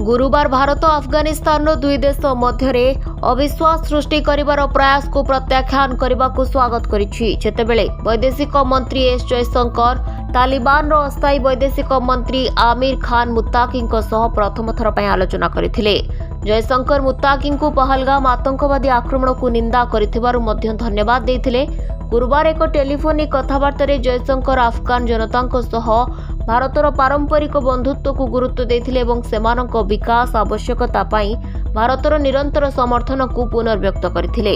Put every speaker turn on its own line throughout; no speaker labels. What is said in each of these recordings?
गुरुवार भारत और अफगानिस्तान दुई देश मध्य अविश्वास सृष्टि करिवार प्रयास को प्रत्याख्यान करने को स्वागत करिछि। जेतेबेले वैदेशिक मंत्री एस जयशंकर तालिबान अस्थायी वैदेशिक मंत्री आमिर खान मुत्ताकी प्रथम थर पर आलोचना करथिले। जयशंकर मुत्ताकी को पहलगाम आतंकवादी आक्रमण को निंदा करिथिबारु मध्य धन्यवाद देथिले। गुरुवार एक टेलीफोनिक कथबार्ता जयशंकर अफगान जनता भारतर पारंपरिक बंधुत्व को गुरुत्व देथिले एवं सेमानक विकास आवश्यकता पाई भारतर निरंतर समर्थन को पुनर्व्यक्त करथिले।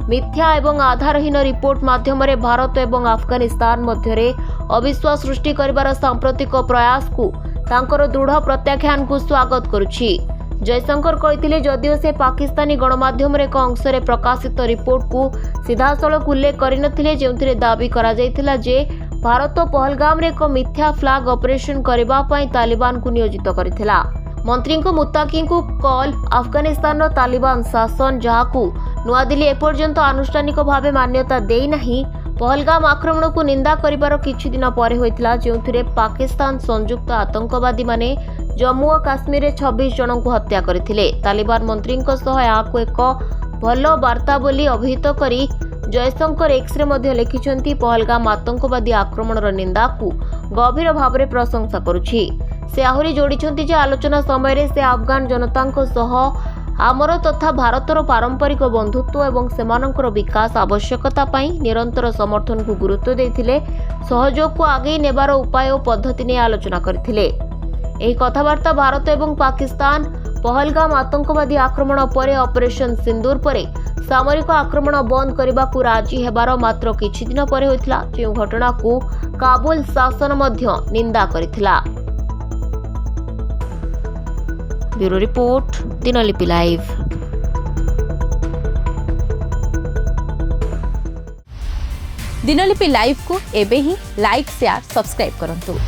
मिथ्या एवं आधारहीन रिपोर्ट माध्यम भारत एवं अफगानिस्तान मध्य अविश्वास सृष्टि करिवार सांप्रतिक प्रयास को तांकर दृढ़ प्रत्याख्यान को स्वागत करुछि। जयशंकर कहते जदिओ से पाकिस्तानी गणमाध्यम एक अंश में प्रकाशित रिपोर्ट को सीधासलख उल्लेख करनथिले, जेउथिरे दाबी करा जायथिला जे भारत पहलगाम रे एक मिथ्या फ्लैग ऑपरेशन करबा पई तालिबान को नियोजित करथिला। मंत्री को मुत्ताकी को कॉल अफगानिस्तान तालिबान शासन जहाकू नुआदिल्ली एपर्यंत आनुष्ठानिक भाव मान्यता देई नहीं पहलगाम आक्रमण को निंदा करिवार किछि दिन परे होइतिला, जेउथिरे पाकिस्तान संयुक्त आतंकवादी माने जम्मू और काश्मीर 26 जन को हत्या करथिले। तालिबान मंत्री को एक भल वार्ता बोली अभिहित करी जयशंकर एक्सरे मध्य लिखिछंती पहलगाम आतंकवादी आक्रमणर निंदा को गभीर भाव में प्रशंसा करुछि। से आहुरी जोड़िछंती जे आलोचना समय से अफगान जनता आमर तथा भारतर पारंपरिक बंधुत्व एवं सेमानकर विकास आवश्यकता पाई निरंतर समर्थन को गुरुत्व देथिले। सहयोग को आगे नेबार उपाय और पद्धति ने आलोचना करथिले। एही कथबार्ता भारत एवं पाकिस्तान पहलगाम आतंकवादी आक्रमण परे ऑपरेशन सिंदूर परे सामरिक आक्रमण बंद करने को राजी हेबार मात्र किछि दिन परे होइतिला, जो घटना को काबुल शासन मध्य निंदा करिथिला। Bureau report, Dinalipi live.
Dinalipi live को एबे ही लाइक शेयर सब्सक्राइब करंतु।